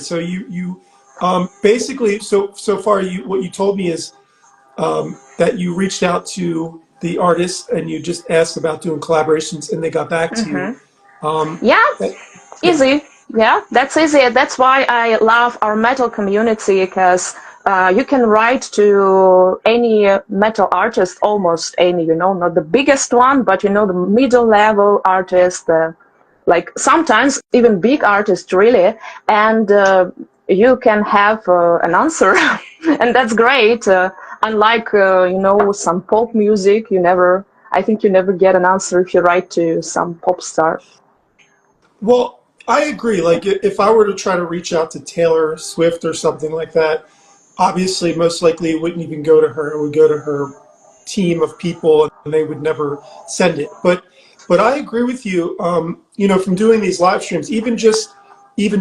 So you basically so far what you told me is that you reached out to the artist and you just asked about doing collaborations and they got back to you. Yeah, That, yeah. easy. Yeah, that's easy. That's why I love our metal community because you can write to any metal artist, almost any, not the biggest one, but the middle level artist, like sometimes even big artists really, and you can have an answer, and that's great. Unlike some pop music, I think you never get an answer if you write to some pop star. Well, I agree. Like if I were to try to reach out to Taylor Swift or something like that, obviously most likely it wouldn't even go to her. It would go to her team of people and they would never send it. But I agree with you. From doing these live streams, even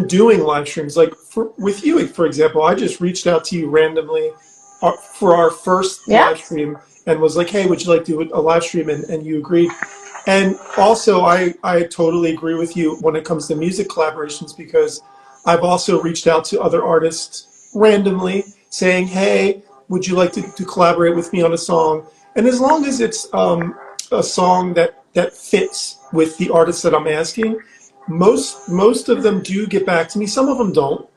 doing live streams, like with you, for example, I just reached out to you randomly for our first Yeah. live stream and was like, hey, would you like to do a live stream? And you agreed. And also, I totally agree with you when it comes to music collaborations because I've also reached out to other artists randomly saying, hey, would you like to collaborate with me on a song? And as long as it's a song that fits with the artist that I'm asking, most of them do get back to me. Some of them don't,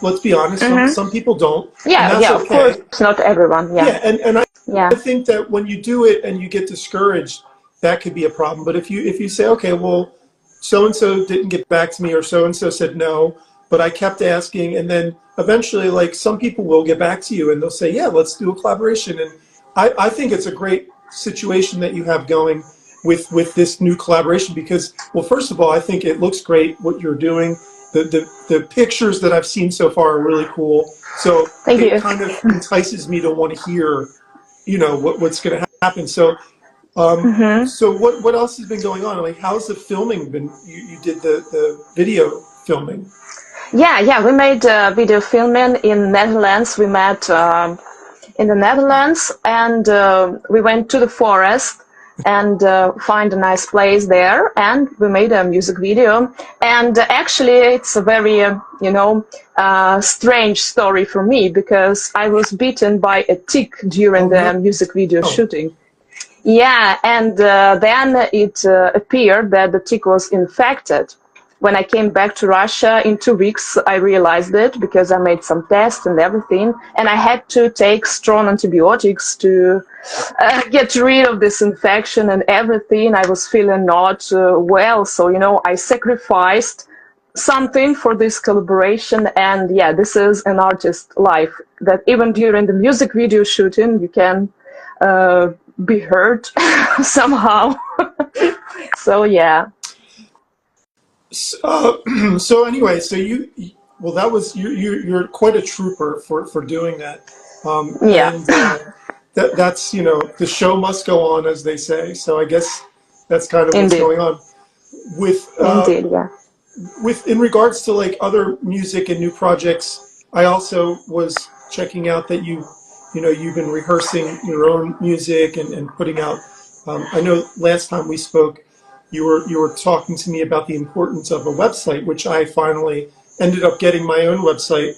let's be honest. Some people don't, and Yeah, that's yeah, of course, okay. not everyone. Yeah, Yeah, and yeah. I think that when you do it and you get discouraged, that could be a problem. But if you say, okay, well, so and so didn't get back to me, or so and so said no, but I kept asking, and then eventually, like some people will get back to you and they'll say, yeah, let's do a collaboration. And I think it's a great situation that you have going with this new collaboration because, well, first of all, I think it looks great what you're doing. The pictures that I've seen so far are really cool. So Thank it you. kind of entices me to want to hear, what's going to happen. So what else has been going on? Like, how's the filming been? You did the video filming. Yeah, yeah, we made video filming in Netherlands. We met in the Netherlands and we went to the forest and find a nice place there and we made a music video. And actually it's a very, strange story for me because I was bitten by a tick during Oh the no. music video shooting. Yeah, and then it appeared that the tick was infected. When I came back to Russia in 2 weeks, I realized it because I made some tests and everything, and I had to take strong antibiotics to get rid of this infection and everything. I was feeling not well, so I sacrificed something for this collaboration. And yeah, this is an artist's life. That even during the music video shooting, you can be hurt somehow. So yeah. So anyway, well, that was you're quite a trooper for doing that, Yeah. and that's the show must go on, as they say. So I guess that's kind of what's Indeed. going on with Indeed, yeah. in regards to like other music and new projects. I also was checking out that you've been rehearsing your own music and putting out. I know last time we spoke, you were talking to me about the importance of a website, which I finally ended up getting my own website.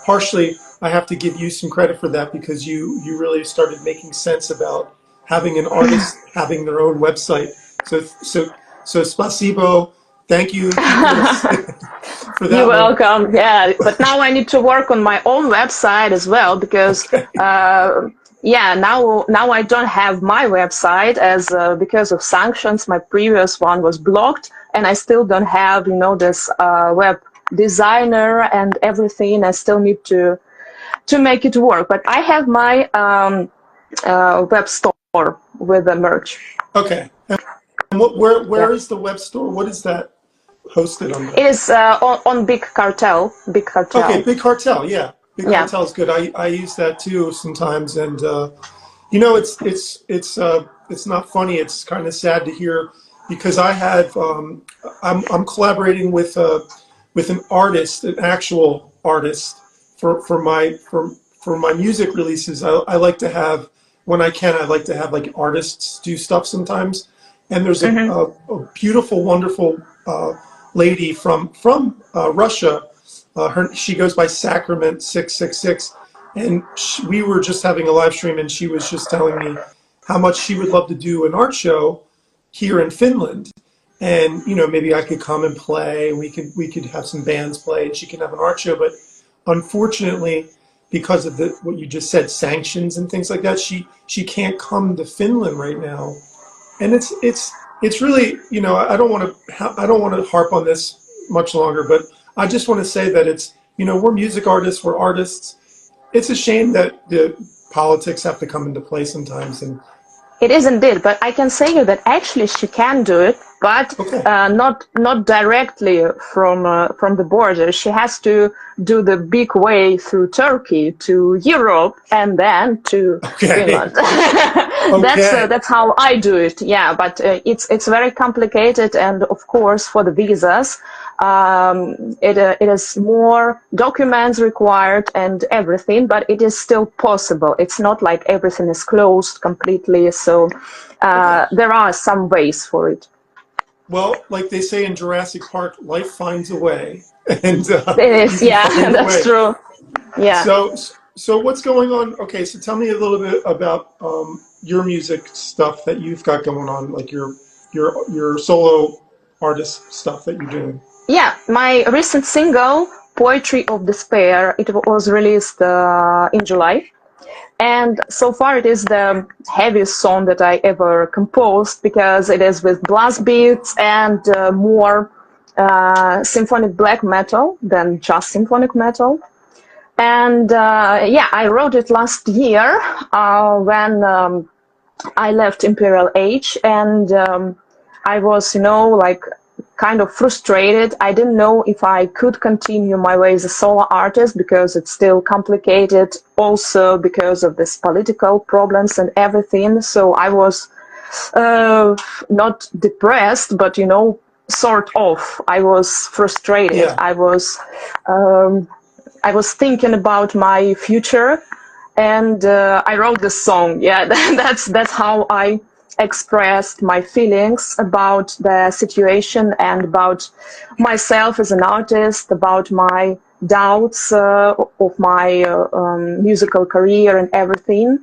Partially, I have to give you some credit for that because you really started making sense about having an artist having their own website. So spasibo, thank you for that You're one. welcome. Yeah, but now I need to work on my own website as well because Okay. yeah, now I don't have my website as because of sanctions. My previous one was blocked, and I still don't have this web designer and everything. I still need to make it work. But I have my web store with the merch. Okay. And where is the web store? What is that hosted under? It is on Big Cartel. Big Cartel. Okay, Big Cartel, yeah. Big Yeah. Cartel is good. I use that too sometimes, and it's not funny. It's kind of sad to hear because I have I'm collaborating with an artist, an actual artist for my music releases. I like to have when I can. I like to have like artists do stuff sometimes, and there's a beautiful, wonderful lady from Russia She goes by Sacrament 666, and we were just having a live stream, and she was just telling me how much she would love to do an art show here in Finland, and maybe I could come and play. We could have some bands play, and she can have an art show. But unfortunately, because of what you just said, sanctions and things like that, she can't come to Finland right now, and it's really, I don't want to harp on this much longer, but I just want to say that it's, we're music artists, we're artists. It's a shame that the politics have to come into play sometimes. And it is indeed, but I can say you that actually she can do it, but okay. Not directly from the border. She has to do the big way through Turkey to Europe and then to Finland. Okay. That's how I do it. Yeah, but it's very complicated, and of course for the visas, it is more documents required and everything, but it is still possible. It's not like everything is closed completely, so there are some ways for it. Well, like they say in Jurassic Park, life finds a way. And it is, yeah, that's true. Yeah. So what's going on? Okay, so tell me a little bit about your music stuff that you've got going on, like your solo artist stuff that you're doing. Yeah, my recent single, Poetry of Despair, it was released in July. And so far it is the heaviest song that I ever composed, because it is with blast beats and more symphonic black metal than just symphonic metal. And I wrote it last year when I left Imperial Age, and I was, kind of frustrated. I didn't know if I could continue my way as a solo artist, because it's still complicated, also because of this political problems and everything. So I was not depressed, but sort of. I was frustrated. Yeah. I was thinking about my future, and I wrote this song. Yeah, that's how I expressed my feelings about the situation and about myself as an artist, about my doubts of my musical career and everything.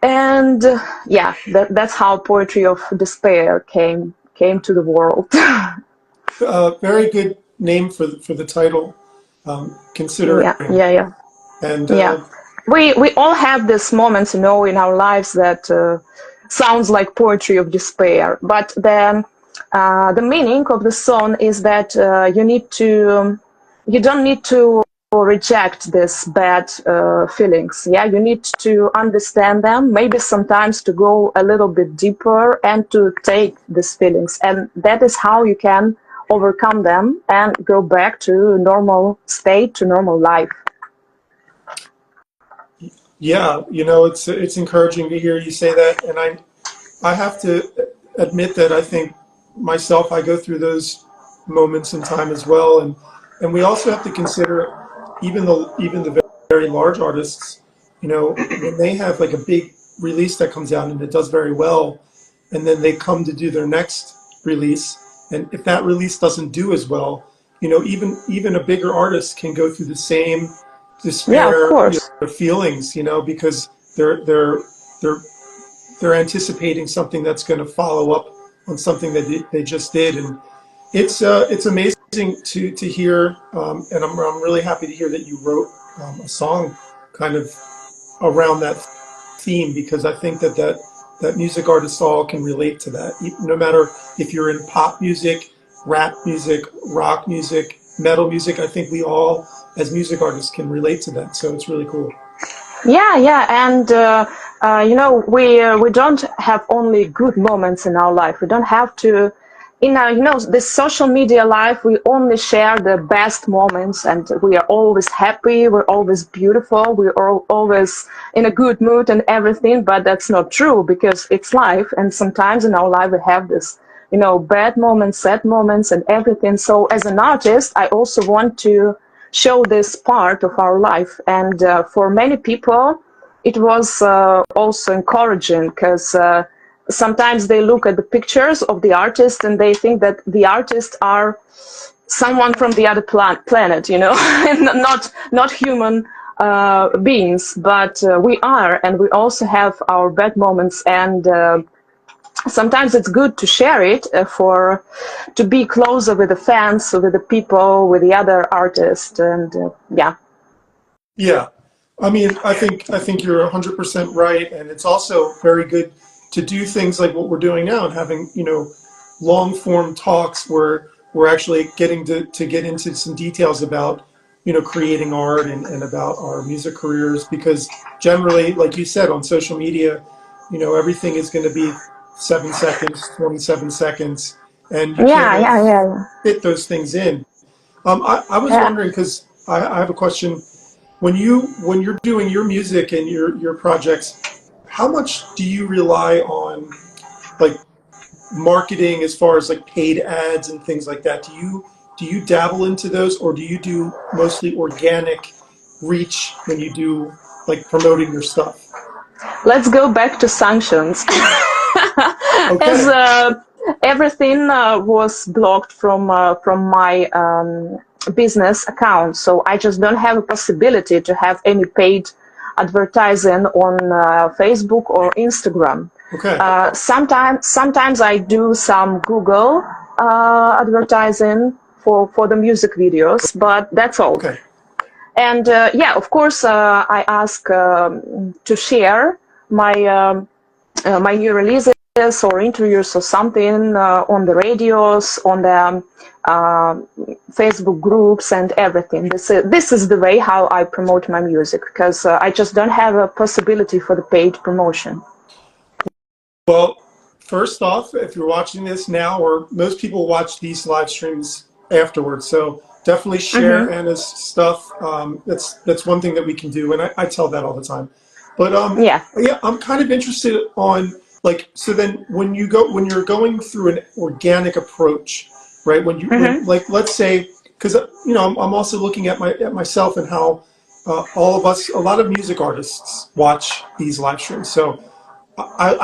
And that's how Poetry of Despair came to the world. Very good name for the title. Considering. Yeah. And we all have these moments, in our lives that sounds like poetry of despair. But the meaning of the song is that you don't need to reject these bad feelings. Yeah, you need to understand them. Maybe sometimes to go a little bit deeper and to take these feelings, and that is how you can overcome them and go back to normal state, to normal life. Yeah, it's encouraging to hear you say that, and I have to admit that I think myself, I go through those moments in time as well, and we also have to consider even the very large artists, when they have like a big release that comes out and it does very well, and then they come to do their next release, and if that release doesn't do as well, even a bigger artist can go through the same despair, feelings, because they're anticipating something that's going to follow up on something that they just did, and it's amazing to hear, and I'm really happy to hear that you wrote a song kind of around that theme, because I think that music artists all can relate to that, no matter if you're in pop music, rap music, rock music, metal music. I think we all, as music artists, can relate to that. So it's really cool. Yeah, and we don't have only good moments in our life. We don't have to, this social media life, we only share the best moments, and we are always happy, we're always beautiful, we're always in a good mood and everything, but that's not true, because it's life, and sometimes in our life we have this, bad moments, sad moments and everything. So as an artist, I also want to show this part of our life, and for many people it was also encouraging, because sometimes they look at the pictures of the artist and they think that the artists are someone from the other planet, and not human beings, but we are, and we also have our bad moments, and sometimes it's good to share it to be closer with the fans, with the people, with the other artists, and yeah. Yeah, I mean, I think you're 100% right, and it's also very good to do things like what we're doing now and having long form talks where we're actually getting to get into some details about creating art and about our music careers, because generally, like you said, on social media, everything is going to be 7 seconds, 27 seconds, and you can't Yeah, really yeah, yeah, fit those things in. I was yeah. wondering because I have a question. When you're doing your music and your projects, how much do you rely on like marketing as far as like paid ads and things like that? Do you dabble into those, or do you do mostly organic reach when you do like promoting your stuff? Let's go back to sanctions. As Okay. everything was blocked from my business account, so I just don't have a possibility to have any paid advertising on Facebook or Instagram. Okay. Sometimes I do some Google advertising for the music videos, but that's all. Okay. And yeah, of course, I ask to share my new releases or interviews or something on the radios, on the Facebook groups and everything. This is the way how I promote my music, because I just don't have a possibility for the paid promotion. Well, first off, if you're watching this now, or most people watch these live streams afterwards, so definitely share Hmm. Anna's stuff. That's one thing that we can do, and I tell that all the time. But Yeah. yeah, I'm kind of interested on like, so then when you're going through an organic approach, right? When Hmm. like, let's say, because I'm also looking at myself and how all of us, a lot of music artists watch these live streams. So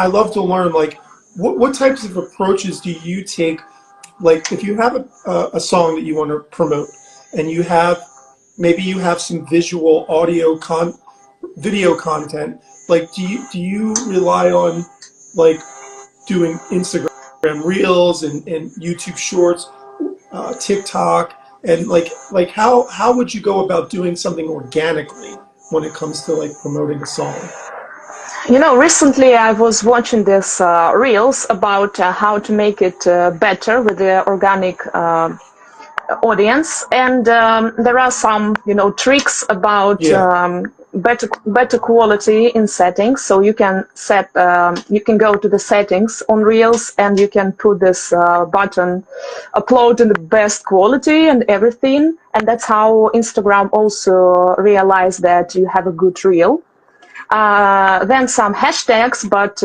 I love to learn like what types of approaches do you take, like if you have a song that you want to promote and maybe you have some visual audio video content, like do you rely on like doing Instagram reels and YouTube shorts, TikTok, and like how would you go about doing something organically when it comes to like promoting a song? Recently I was watching this reels about how to make it better with the organic audience, and there are some tricks about Yeah. better quality in settings. So you can go to the settings on reels, and you can put this button, upload in the best quality and everything, and that's how Instagram also realize that you have a good reel. Then some hashtags, but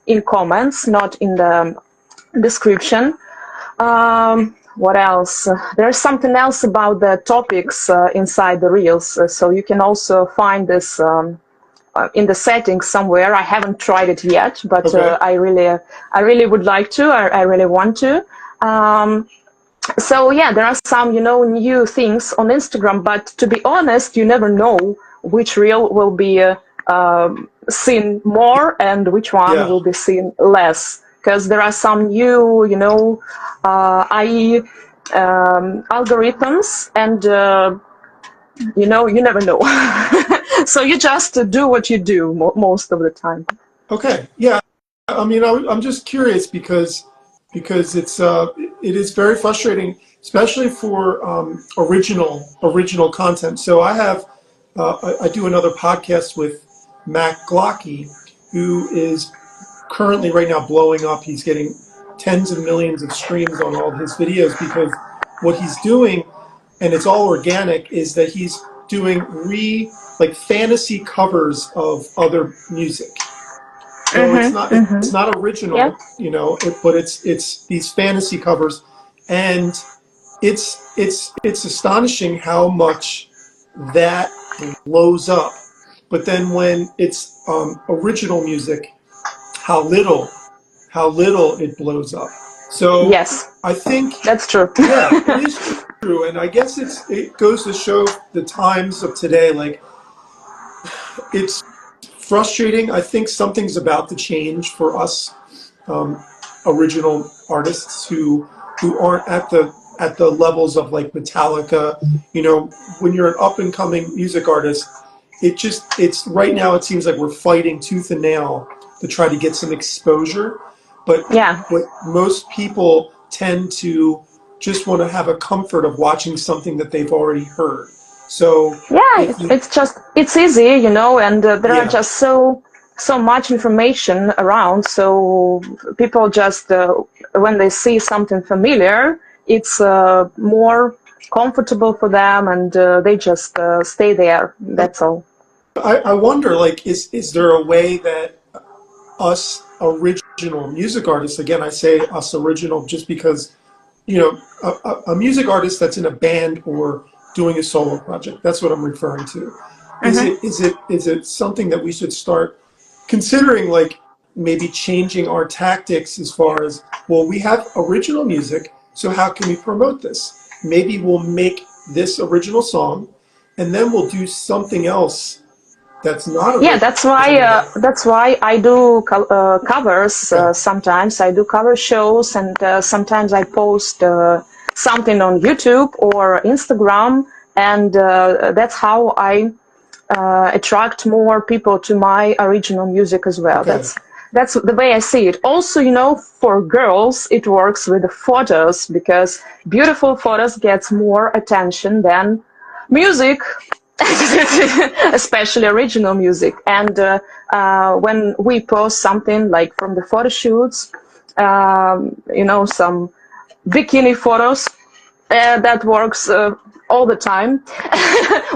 in comments, not in the description. What else? There's something else about the topics inside the reels, so you can also find this in the settings somewhere. I haven't tried it yet, but Okay. I really would like to. I really want to. So yeah, there are some new things on Instagram, but to be honest, you never know which reel will be seen more and which one Yeah. will be seen less, because there are some new AI algorithms, and you never know. So you just do what you do most of the time. Okay. Yeah. I mean, I'm just curious because it is very frustrating, especially for original content. So I do another podcast with Matt Glocky, who is currently right now blowing up. He's getting tens of millions of streams on all of his videos because what he's doing, and it's all organic, is that he's doing like fantasy covers of other music. So it's Mm-hmm, not mm-hmm. it's not Yeah. original, but it's these fantasy covers, and it's astonishing how much that blows up. But then when it's original music, how little how little it blows up. So Yes, I think, that's true. yeah, it is true. true. And I guess it goes to show the times of today. Like, it's frustrating. I think something's about to change for us, um, original artists who aren't at the levels of like Metallica. You know, when you're an up and coming music artist, it's right now it seems like we're fighting tooth and nail to try to get some exposure. But Yeah. what most people tend to just want to have a comfort of watching something that they've already heard. So Yeah, if you, it's just it's easy, and there are yeah, just so much information around. So people just when they see something familiar, it's more comfortable for them, and they just stay there. That's all. I wonder, like, is there a way that us original music artists, again, I say us original just because, you know, a music artist that's in a band or doing a solo project, that's what I'm referring to. Hmm. Is it something that we should start considering, like maybe changing our tactics as far as, well, we have original music, so how can we promote this? Maybe we'll make this original song and then we'll do something else that's not Yeah, original. that's why I do covers. Okay. Sometimes I do cover shows, and sometimes I post something on YouTube or Instagram, and that's how I attract more people to my original music as well. Okay. That's the way I see it. Also, for girls, it works with the photos because beautiful photos gets more attention than music, especially original music. And when we post something like from the photo shoots, some bikini photos, that works all the time.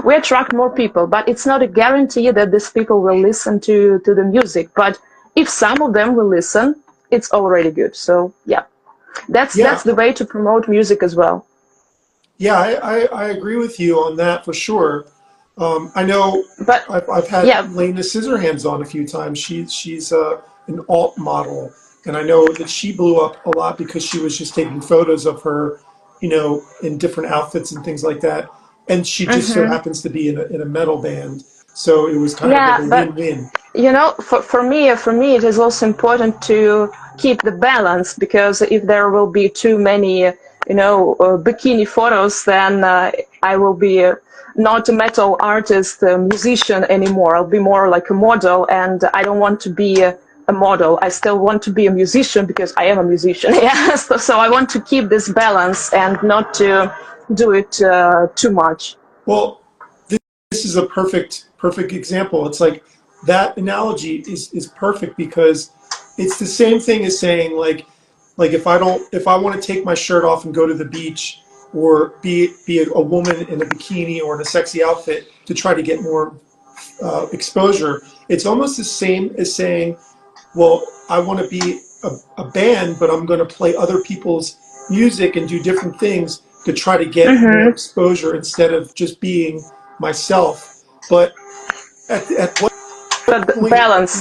We attract more people, but it's not a guarantee that these people will listen to the music. But if some of them will listen, it's already good. So yeah, that's Yeah. the way to promote music as well. Yeah, I agree with you on that for sure. I know But I've had yeah. Lena Scissorhands on a few times. She's an alt model, and I know that she blew up a lot because she was just taking photos of her, in different outfits and things like that. And she just so Hmm. happens to be in a metal band, so it was kind of like Yeah, a but win-win. for me it is also important to keep the balance, because if there will be too many bikini photos, then I will be not a metal artist, musician anymore. I'll be more like a model, and I don't want to be a model. I still want to be a musician because I am a musician. Yeah, so I want to keep this balance and not to do it too much. Well, this is a perfect example. It's like that analogy is perfect because it's the same thing as saying like if I want to take my shirt off and go to the beach or be a woman in a bikini or in a sexy outfit to try to get more exposure, it's almost the same as saying, well, I want to be a band, but I'm going to play other people's music and do different things to try to get more Hmm. exposure instead of just being myself. But at what But the point, balance.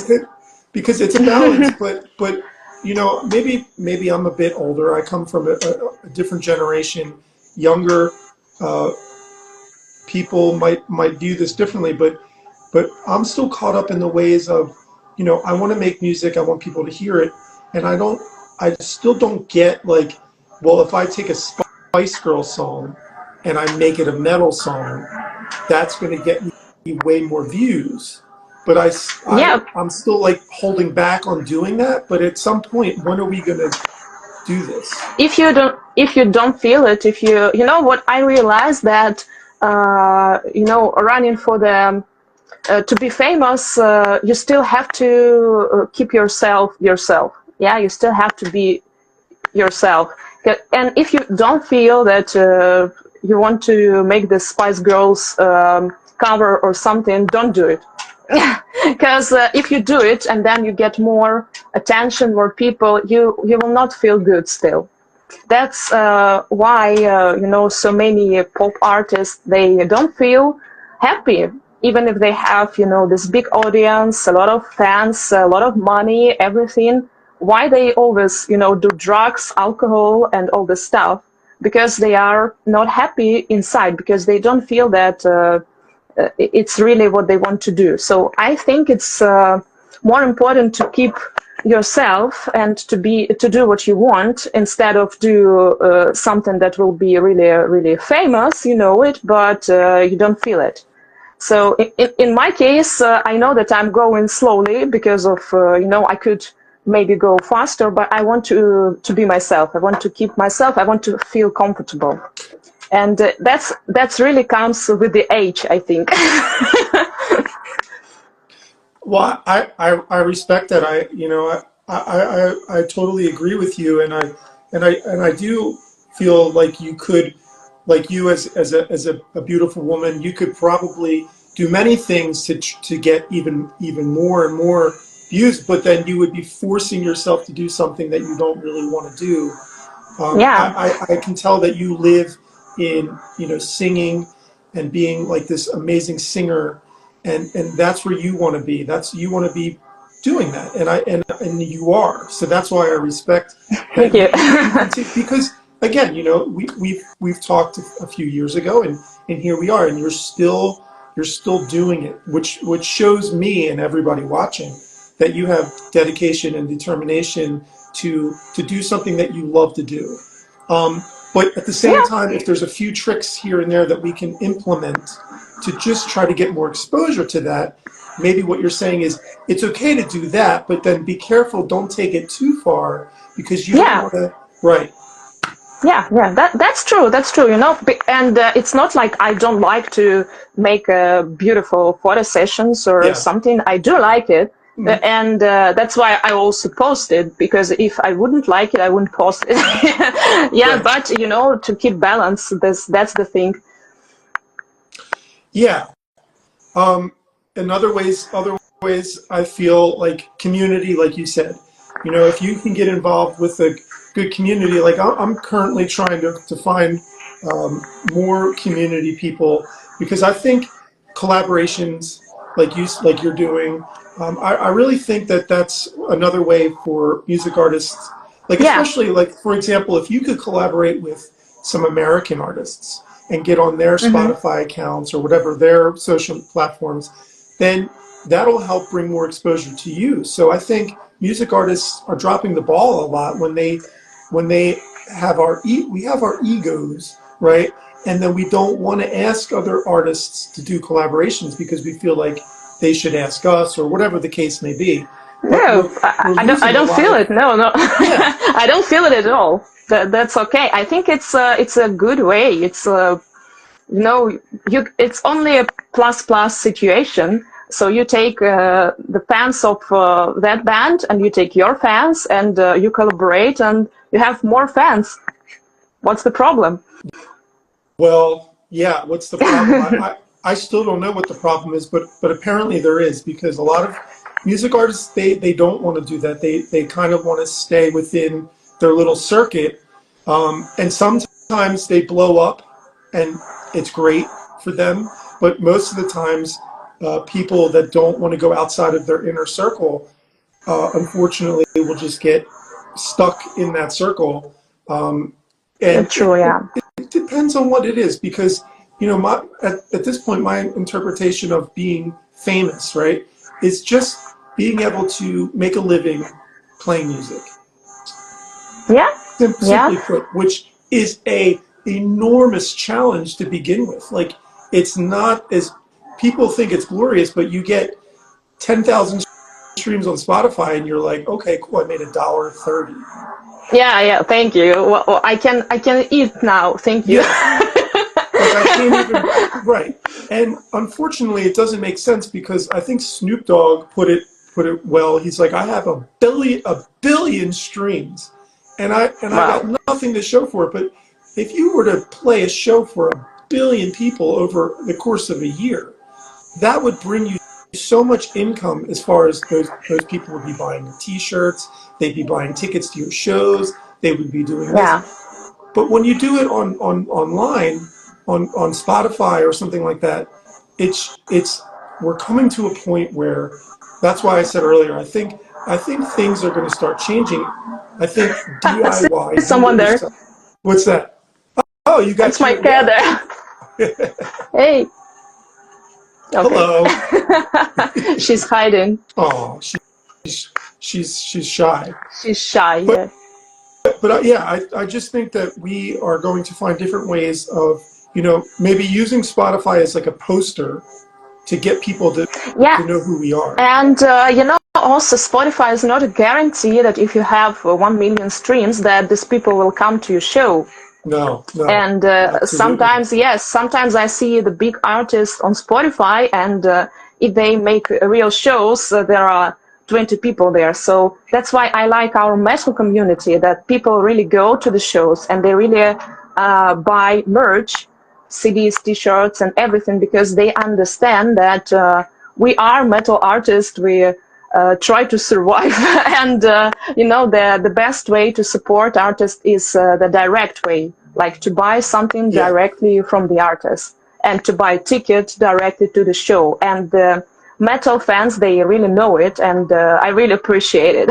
because it's a balance, but maybe I'm a bit older. I come from a different generation. Younger uh, people might view this differently, but I'm still caught up in the ways of, I want to make music, I want people to hear it, and I still don't get like, well, if I take a Spice Girls song and I make it a metal song, that's going to get me way more views. But Yeah, I'm still like holding back on doing that. But at some point, when are we going to do this? if you don't feel it, if you know what I realized, that running for the to be famous, you still have to keep yourself. Yeah, you still have to be yourself. And if you don't feel that you want to make the Spice Girls cover or something, don't do it. Because if you do it and then you get more attention, more people, you will not feel good still. That's why so many pop artists, they don't feel happy, even if they have this big audience, a lot of fans, a lot of money, everything. Why they always do drugs, alcohol, and all this stuff? because they are not happy inside, because they don't feel that it's really what they want to do. So I think it's more important to keep yourself and to do what you want, instead of do something that will be really famous, you know it, but you don't feel it. So in my case, I know that I'm going slowly because of, I could maybe go faster, but I want to be myself. I want to keep myself. I want to feel comfortable. And that's really comes with the age, I think. Well, I respect that. I totally agree with you, and I do feel like you could, like you as a beautiful woman, you could probably do many things to get even more and more views, but then you would be forcing yourself to do something that you don't really want to do. Yeah, I can tell that you live in, singing and being like this amazing singer, and that's where you want to be. You want to be doing that, and you are. So that's why I respect thank that you. you continue, because again, we've talked a few years ago, and here we are, and you're still doing it, which shows me and everybody watching that you have dedication and determination to do something that you love to do. But at the same Yeah, time, if there's a few tricks here and there that we can implement to just try to get more exposure to that, maybe what you're saying is it's okay to do that, but then be careful, don't take it too far, because you don't yeah. want to. Right. Yeah, that's true. That's true. And it's not like I don't like to make beautiful photo sessions or Yeah. something. I do like it, Mhm. and that's why I also post it. Because if I wouldn't like it, I wouldn't post it. Yeah, Right. but to keep balance, that's the thing. Yeah. Um, in other ways, I feel like community, like you said, if you can get involved with a good community, like I'm currently trying to find more community people, because I think collaborations like you're doing, I really think that that's another way for music artists, like Yeah. especially like for example, if you could collaborate with some American artists and get on their Hmm. Spotify accounts or whatever their social platforms, then that'll help bring more exposure to you. So I think music artists are dropping the ball a lot when they we have our egos, right? And then we don't want to ask other artists to do collaborations because we feel like they should ask us or whatever the case may be. But No, we're I don't. I losing a don't lot feel of. it. No, no, Yeah. I don't feel it at all. That's okay. I think it's a good way. No, it's only a plus plus situation. So you take the fans of that band, and you take your fans, and you collaborate, and you have more fans. What's the problem? Well, yeah, what's the problem? I still don't know what the problem is, but apparently there is, because a lot of music artists, they don't want to do that. They kind of want to stay within their little circuit. And sometimes they blow up and it's great for them, but most of the times people that don't want to go outside of their inner circle, unfortunately, will just get stuck in that circle. Um, and True. Yeah. it depends on what it is, because at this point my interpretation of being famous, right, is just being able to make a living playing music. Yeah. Yeah. Simply put, which is a enormous challenge to begin with. Like, it's not as people think it's glorious, but you get 10,000 streams on Spotify and you're like, okay, cool, I made $1.30. Yeah. Yeah. Thank you. Well, I can eat now. Thank you. Yeah. Like I can't even, right. And unfortunately, it doesn't make sense, because I think Snoop Dogg put it well. He's like, I have a billion streams, and I got Wow. nothing to show for it. But if you were to play a show for a billion people over the course of a year, that would bring you so much income, as far as those people would be buying your T-shirts, they'd be buying tickets to your shows, they would be doing this. Yeah. But when you do it on online, on Spotify or something like that, it's we're coming to a point where, that's why I said earlier, I think things are going to start changing. I think I see DIY, do someone it there. yourself. What's that? Oh, you got That's my your, cat there. Hey. Okay. hello. She's hiding. Oh, she's shy. She's shy. But Yeah. yeah, I just think that we are going to find different ways of, maybe using Spotify as like a poster to get people Yeah. to know who we are. And also Spotify is not a guarantee that if you have 1 million streams, that these people will come to your show. No, And absolutely. sometimes I see the big artists on Spotify, and if they make real shows, there are 20 people there. So that's why I like our metal community, that people really go to the shows and they really buy merch, CDs, T-shirts, and everything, because they understand that we are metal artists. We try to survive, and the best way to support artists is the direct way, like to buy something Yeah. directly from the artist and to buy tickets directly to the show. And the metal fans, they really know it, and I really appreciate it.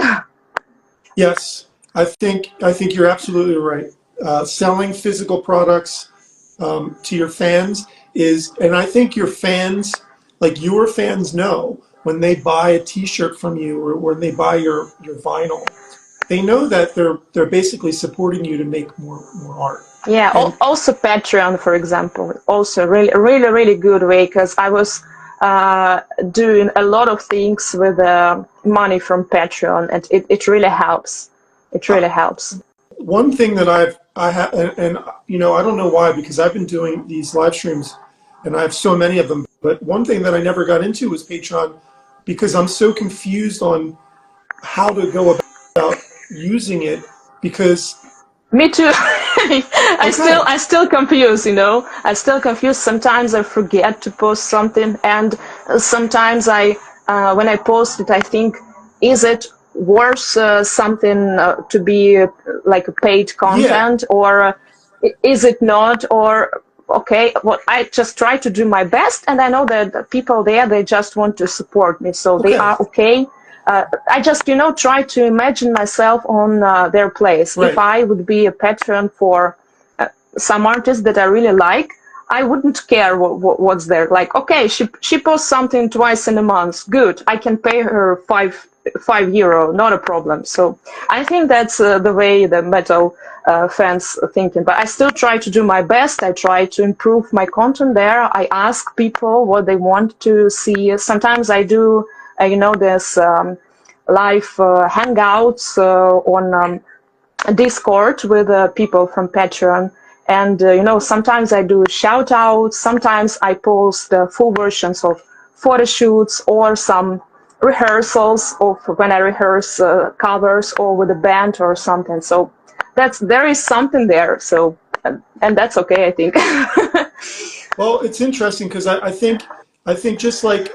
Yes, I think you're absolutely right. Selling physical products to your fans and I think your fans know when they buy a T-shirt from you or when they buy your vinyl, they know that they're basically supporting you to make more art. Yeah, And also Patreon, for example, also really, really, really good way, because I was doing a lot of things with money from Patreon, and it really helps. It really helps. one thing that I have, and I don't know why, because I've been doing these live streams, and I have so many of them. But one thing that I never got into was Patreon, because I'm so confused on how to go about using it. Because Me too. I still confused, I still confused. Sometimes I forget to post something, and sometimes when I post it, I think, is it worth something to be like a paid yeah, content, or is it not? Or okay, well, I just try to do my best, and I know that the people there, they just want to support me, so they okay, are okay. I just, try to imagine myself on their place. If right, I would be a patron for some artist that I really like, I wouldn't care what's there. Like, okay, she posts something twice in a month. Good, I can pay her €5, not a problem. So I think that's the way the metal fans are thinking. But I still try to do my best. I try to improve my content there. I ask people what they want to see. Sometimes I do, there's live hangouts on Discord with people from Patreon. And, sometimes I do shout outs. Sometimes I post full versions of photo shoots or some rehearsals of when I rehearse covers or with a band or something. So there is something there. So, and that's okay, I think. well, it's interesting because I think just like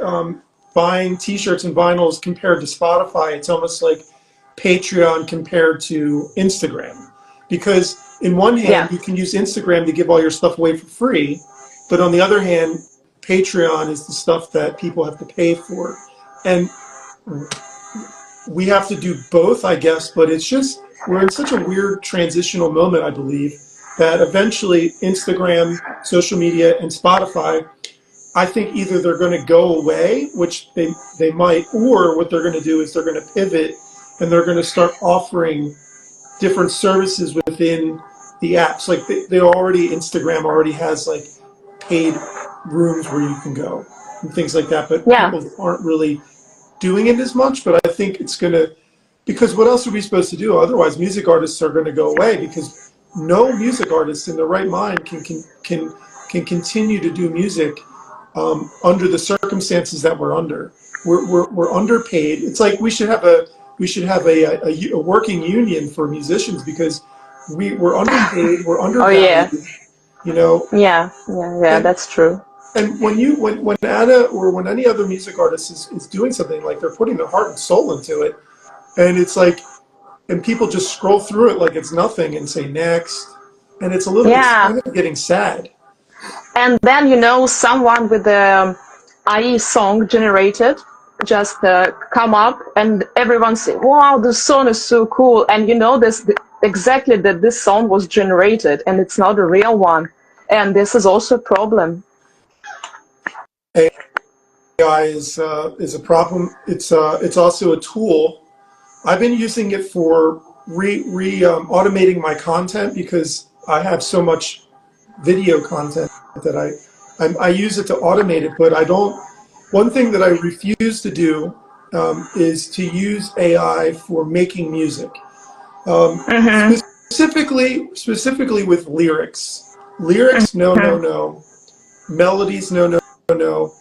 buying T-shirts and vinyls compared to Spotify, it's almost like Patreon compared to Instagram. Because in one hand, Yeah. you can use Instagram to give all your stuff away for free, but on the other hand, Patreon is the stuff that people have to pay for. And we have to do both, I guess, but it's just, we're in such a weird transitional moment, I believe, that eventually Instagram, social media, and Spotify, I think either they're going to go away, which they might, or what they're going to do is they're going to pivot and they're going to start offering different services within the apps. Like Instagram already has like paid rooms where you can go and things like that, but Yeah. people aren't really doing it as much. But I think it's going to, because what else are we supposed to do? Otherwise, music artists are going to go away, because no music artist in their right mind can continue to do music under the circumstances that we're under. We're underpaid. It's like we should have a working union for musicians, because we're underpaid, we're Oh, yeah. undervalued, you know. Yeah. And That's true. and when Anna or when any other music artist is doing something, like they're putting their heart and soul into it, and it's like, and people just scroll through it like it's nothing and say next, and it's Yeah. kind of getting sad. And then, someone with the IE song generated just come up, and everyone say, wow, the song is so cool. And this exactly that this song was generated and it's not a real one. And this is also a problem. AI is a problem. It's also a tool. I've been using it for automating my content because I have so much video content that I use it to automate it. But I don't. One thing that I refuse to do is to use AI for making music. Mm-hmm. Specifically with lyrics. Lyrics, no, no, no. Melodies, no, no, no.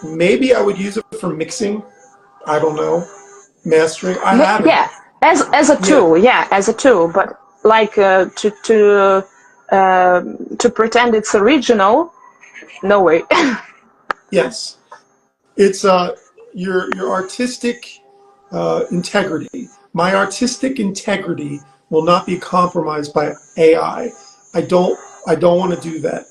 Maybe I would use it for mixing. I don't know. Mastering. I haven't. Yeah, as a Yeah. tool, yeah, as a tool, but like to pretend it's original, no way. Yes. It's your artistic integrity. My artistic integrity will not be compromised by AI. I don't I don't want to do that.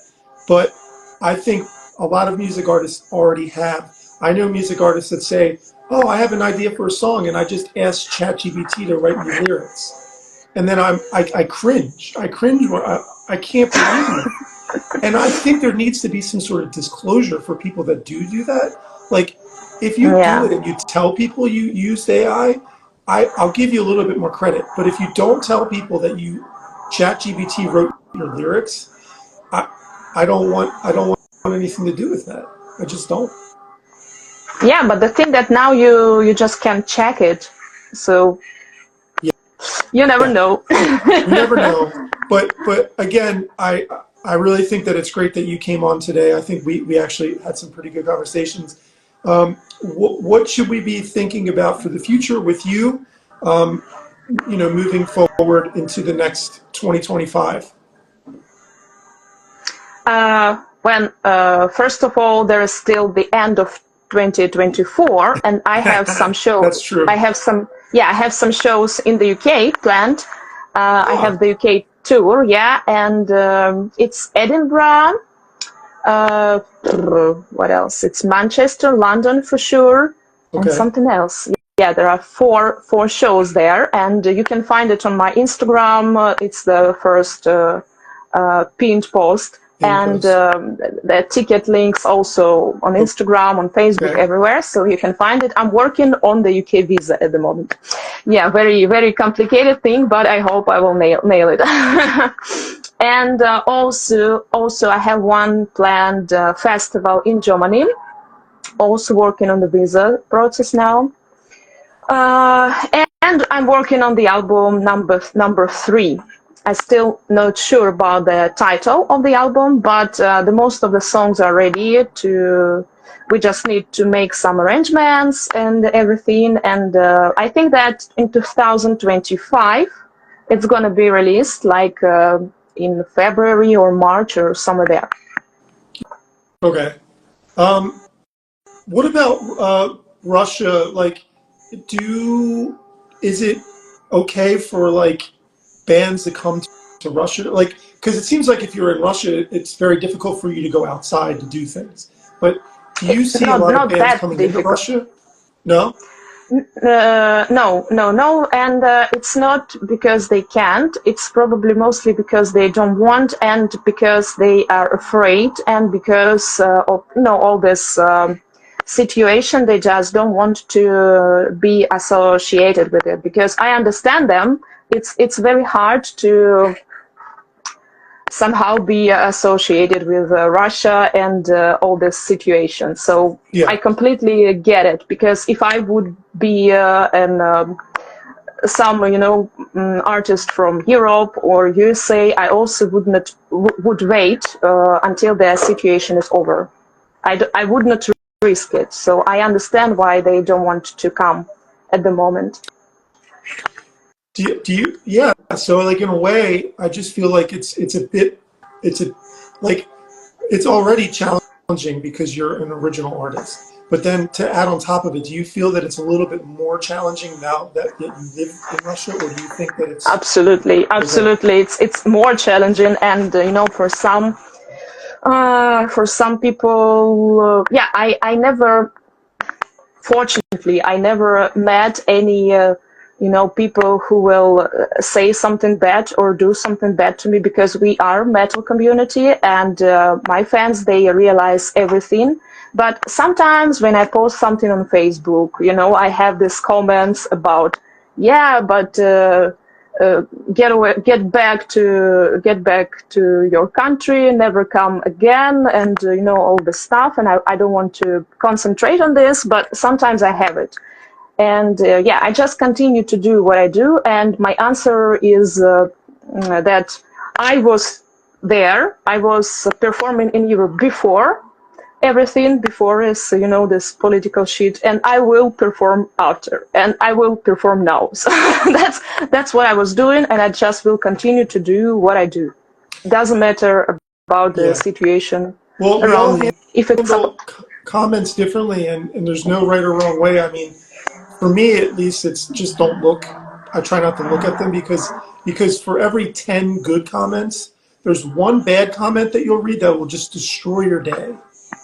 But I think a lot of music artists already have. I know music artists that say, "Oh, I have an idea for a song, and I just asked ChatGPT to write me lyrics," and then I cringe. I cringe. I can't believe it. And I think there needs to be some sort of disclosure for people that do that. Like, if you do Yeah. it and you tell people you used AI, I'll give you a little bit more credit. But if you don't tell people that you ChatGPT wrote your lyrics, I I don't want anything to do with that. I just don't. Yeah, but the thing that now you just can't check it, so Yeah, you never yeah. know. You never know. But again, I really think that it's great that you came on today. I think we actually had some pretty good conversations. What should we be thinking about for the future with you? Um, moving forward into the next 2025. First of all, there is still the end of 2024, and I have some show. That's true. I have some, yeah, I have some shows in the UK planned. I Ah, have the UK tour, yeah, and it's Edinburgh. Uh, what else? It's Manchester, London for sure, and okay. something else. Yeah, there are four shows there, and you can find it on my Instagram. It's the first pinned post, In and post. the ticket links also on Instagram, on Facebook, Okay. everywhere, so you can find it. I'm working on the UK visa at the moment. Yeah, very very complicated thing, but I hope I will nail it. And also I have one planned festival in Germany. Also working on the visa process now. And I'm working on the album number 3. I'm still not sure about the title of the album, but the most of the songs are ready. We just need to make some arrangements and everything. And I think that in 2025 it's gonna be released, like in February or March or somewhere there. Okay. What about Russia? Like, is it okay for like bands to come to Russia? Like, because it seems like if you're in Russia, it's very difficult for you to go outside to do things. But do you It's see a lot of not bands that coming into difficult. Russia? No? No, and it's not because they can't. It's probably mostly because they don't want, and because they are afraid, and because of all this situation. They just don't want to be associated with it. Because I understand them. It's very hard to somehow be associated with Russia and all this situation. So I Yeah. completely get it, because if I would be some artist from Europe or USA, I also would wait until the situation is over. I would not risk it. So I understand why they don't want to come at the moment. Yeah. So like in a way, I just feel like it's a bit, it's a, like, it's already challenging because you're an original artist. But then to add on top of it, do you feel that it's a little bit more challenging now that you live in Russia, or do you think that it's Absolutely, okay? absolutely. It's more challenging, and for some people, yeah, I never, fortunately, I never met any people who will say something bad or do something bad to me, because we are metal community, and my fans, they realize everything. But sometimes when I post something on Facebook, I have these comments about, yeah, but get back to your country, never come again, and all this stuff. And I don't want to concentrate on this, but sometimes I have it. And I just continue to do what I do. And my answer is that I was there. I was performing in Europe before everything, before is, this political shit, and I will perform after, and I will perform now. So that's what I was doing, and I just will continue to do what I do. Doesn't matter about the situation around me. If it's handle comments differently, and there's no right or wrong way. I mean, for me at least, it's just don't look. I try not to look at them because for every 10 good comments, there's one bad comment that you'll read that will just destroy your day.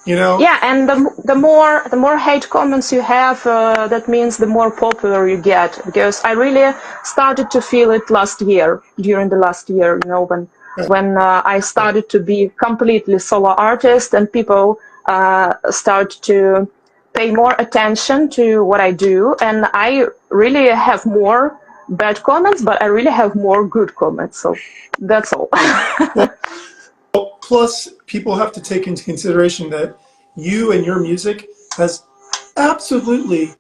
Yeah, and the more hate comments you have, that means the more popular you get. Because I really started to feel it during the last year, when I started to be completely solo artist, and people start to pay more attention to what I do, and I really have more bad comments, but I really have more good comments. So that's all. Plus, people have to take into consideration that you and your music has absolutely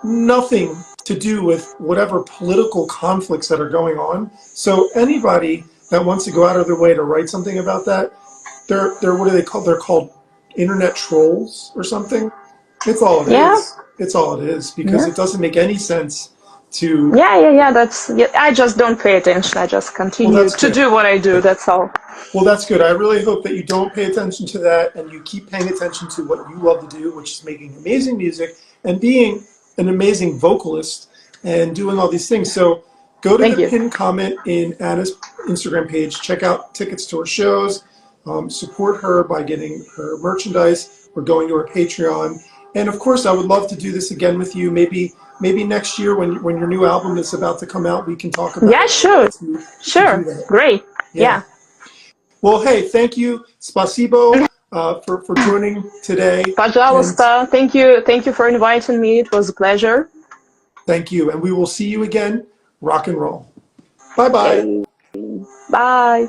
nothing to do with whatever political conflicts that are going on. So anybody that wants to go out of their way to write something about that, they're what do they call? They're called internet trolls or something. It's all it is. It's all it is, because it doesn't make any sense to. I just don't pay attention. I just continue to do what I do. That's all. Well, that's good. I really hope that you don't pay attention to that, and you keep paying attention to what you love to do, which is making amazing music and being an amazing vocalist and doing all these things. So go to the pinned comment in Anna's Instagram page, check out tickets to her shows, support her by getting her merchandise or going to her Patreon. And of course, I would love to do this again with you. Maybe next year when your new album is about to come out, we can talk about it. Yeah, sure. Great. Yeah. Well, hey, thank you, spasibo, for joining today. Пожалуйста. Thank you for inviting me. It was a pleasure. Thank you, and we will see you again. Rock and roll. Bye-bye. Bye.